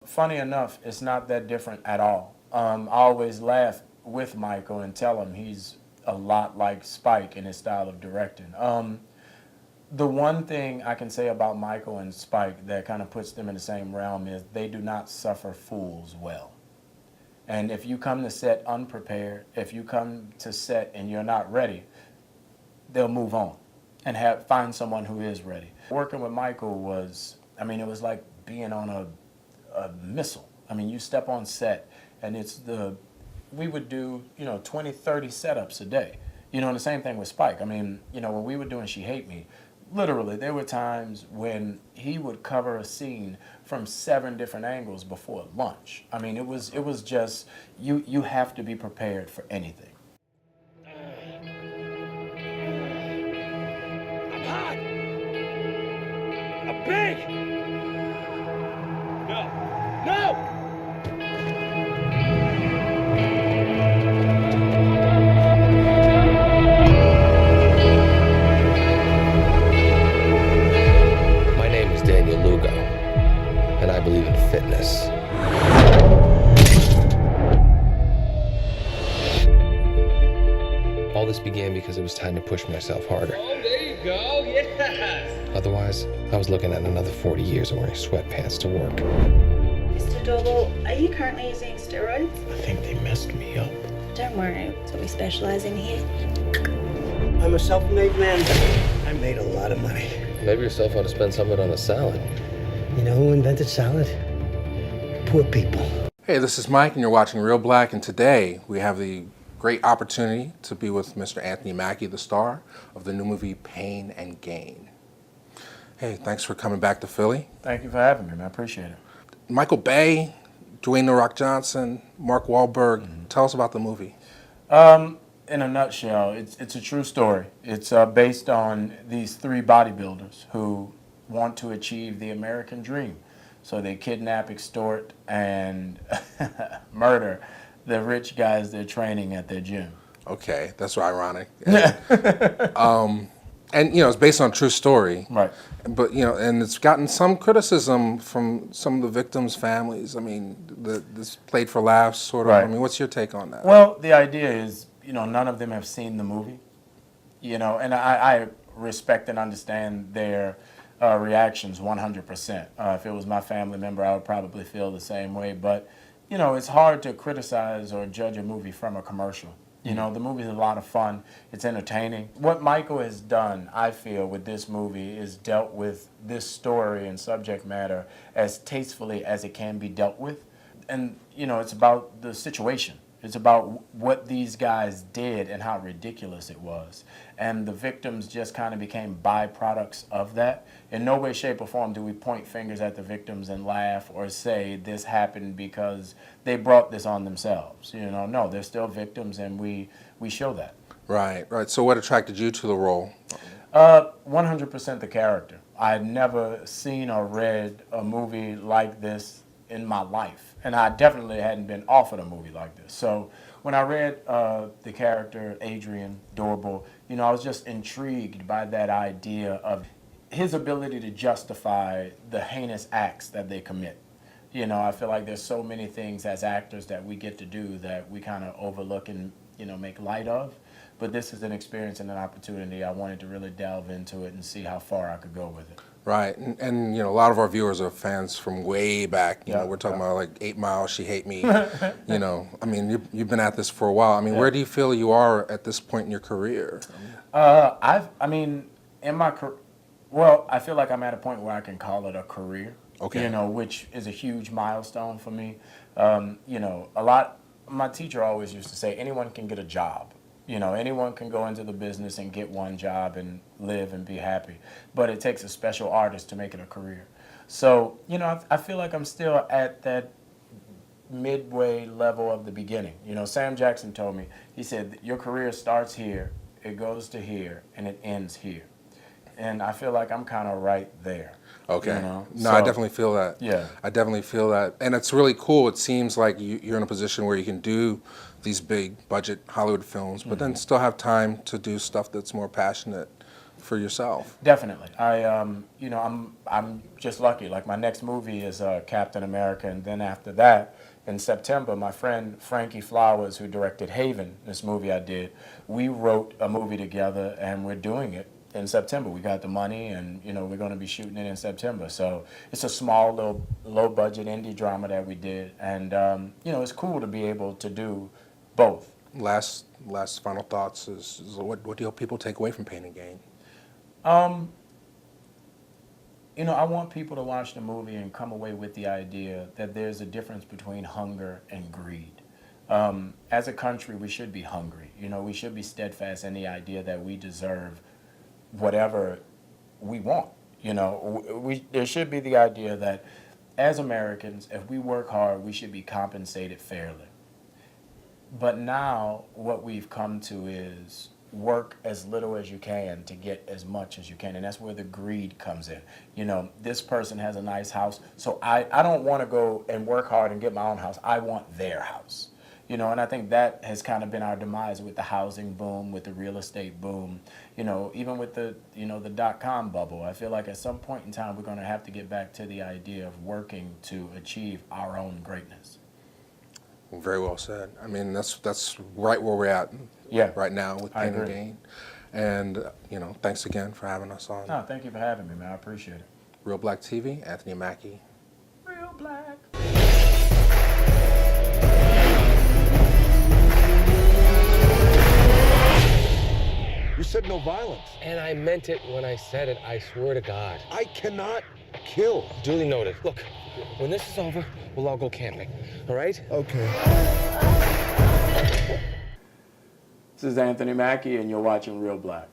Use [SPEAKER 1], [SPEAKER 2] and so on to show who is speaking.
[SPEAKER 1] Funny enough, it's not that different at all. I always laugh with Michael and tell him he's a lot like Spike in his style of directing. The one thing I can say about Michael and Spike that kind of puts them in the same realm is they do not suffer fools well. And if you come to set unprepared, if you come to set and you're not ready, they'll move on and find someone who is ready. Working with Michael was, it was like being on a missile. You step on set and we would do, 20, 30 setups a day. And the same thing with Spike. When we were doing She Hate Me, literally, there were times when he would cover a scene from 7 different angles before lunch. It was just, you have to be prepared for anything.
[SPEAKER 2] I'm hot! I'm big! No! No!
[SPEAKER 3] And I believe in fitness. All this began because it was time to push myself harder.
[SPEAKER 2] Oh, there you go, yes!
[SPEAKER 3] Otherwise, I was looking at another 40 years of wearing sweatpants to work.
[SPEAKER 4] Mr. Doble, are you currently using steroids?
[SPEAKER 1] I think they messed me up.
[SPEAKER 4] Don't worry, that's what we specialize in here.
[SPEAKER 5] I'm a self-made man. I made a lot of money.
[SPEAKER 3] Maybe yourself ought to spend some of it on a salad.
[SPEAKER 5] You know who invented salad? Poor people.
[SPEAKER 6] Hey, this is Mike, and you're watching Reelblack, and today we have the great opportunity to be with Mr. Anthony Mackie, the star of the new movie Pain and Gain. Hey, thanks for coming back to Philly.
[SPEAKER 1] Thank you for having me, man. I appreciate it.
[SPEAKER 6] Michael Bay, Dwayne "The Rock" Johnson, Mark Wahlberg. Tell us about the movie.
[SPEAKER 1] In a nutshell, it's a true story. It's based on these 3 bodybuilders who want to achieve the American dream. So they kidnap, extort, and murder the rich guys they're training at their gym.
[SPEAKER 6] Okay, that's ironic. And it's based on a true story.
[SPEAKER 1] Right.
[SPEAKER 6] But, and it's gotten some criticism from some of the victims' families. This played for laughs, sort of.
[SPEAKER 1] Right.
[SPEAKER 6] What's your take on that?
[SPEAKER 1] Well, the idea is, none of them have seen the movie. And I respect and understand their reactions 100%. If it was my family member, I would probably feel the same way. But, it's hard to criticize or judge a movie from a commercial. The movie's a lot of fun. It's entertaining. What Michael has done, I feel, with this movie is dealt with this story and subject matter as tastefully as it can be dealt with. And, it's about the situation. It's about what these guys did and how ridiculous it was. And the victims just kind of became byproducts of that. In no way, shape, or form do we point fingers at the victims and laugh or say this happened because they brought this on themselves. No, they're still victims, and we show that.
[SPEAKER 6] Right. So what attracted you to the role?
[SPEAKER 1] 100% the character. I had never seen or read a movie like this in my life, and I definitely hadn't been offered a movie like this. So when I read the character Adrian Dorble, I was just intrigued by that idea of his ability to justify the heinous acts that they commit. I feel like there's so many things as actors that we get to do that we kind of overlook and make light of. But this is an experience and an opportunity. I wanted to really delve into it and see how far I could go with it.
[SPEAKER 6] Right, and a lot of our viewers are fans from way back. We're talking about like 8 Mile, She Hate Me. You've been at this for a while. Where do you feel you are at this point in your career?
[SPEAKER 1] I feel like I'm at a point where I can call it a career.
[SPEAKER 6] Okay.
[SPEAKER 1] Which is a huge milestone for me. My teacher always used to say, anyone can get a job. Anyone can go into the business and get one job and live and be happy. But it takes a special artist to make it a career. So, I feel like I'm still at that midway level of the beginning. Sam Jackson told me, he said, your career starts here, it goes to here, and it ends here. And I feel like I'm kind of right there.
[SPEAKER 6] Okay. I definitely feel that.
[SPEAKER 1] Yeah.
[SPEAKER 6] I definitely feel that. And it's really cool. It seems like you're in a position where you can do these big budget Hollywood films, but then still have time to do stuff that's more passionate for yourself.
[SPEAKER 1] Definitely. I'm just lucky. Like my next movie is Captain America, and then after that, in September, my friend Frankie Flowers, who directed Haven, this movie I did, we wrote a movie together, and we're doing it in September. We got the money, and we're going to be shooting it in September. So it's a small, little, low-budget indie drama that we did, and it's cool to be able to do both.
[SPEAKER 6] Last final thoughts is what do you hope people take away from Pain and Gain?
[SPEAKER 1] I want people to watch the movie and come away with the idea that there's a difference between hunger and greed. As a country, we should be hungry. We should be steadfast in the idea that we deserve whatever we want. There should be the idea that as Americans, if we work hard, we should be compensated fairly. But now what we've come to is work as little as you can to get as much as you can. And that's where the greed comes in. This person has a nice house, so I don't want to go and work hard and get my own house. I want their house. And I think that has kind of been our demise with the housing boom, with the real estate boom, even with the .com bubble. I feel like at some point in time, we're going to have to get back to the idea of working to achieve our own greatness.
[SPEAKER 6] Very well said. I mean, that's right where we're at right now with Pain and Gain. And, thanks again for having us on.
[SPEAKER 1] No, thank you for having me, man. I appreciate it.
[SPEAKER 6] Reelblack TV, Anthony Mackie.
[SPEAKER 1] Reelblack.
[SPEAKER 7] You said no violence.
[SPEAKER 3] And I meant it when I said it, I swear to God.
[SPEAKER 7] I cannot kill.
[SPEAKER 3] Duly noted. Look, when this is over, we'll all go camping, all right?
[SPEAKER 7] Okay.
[SPEAKER 1] This is Anthony Mackie, and you're watching Reelblack.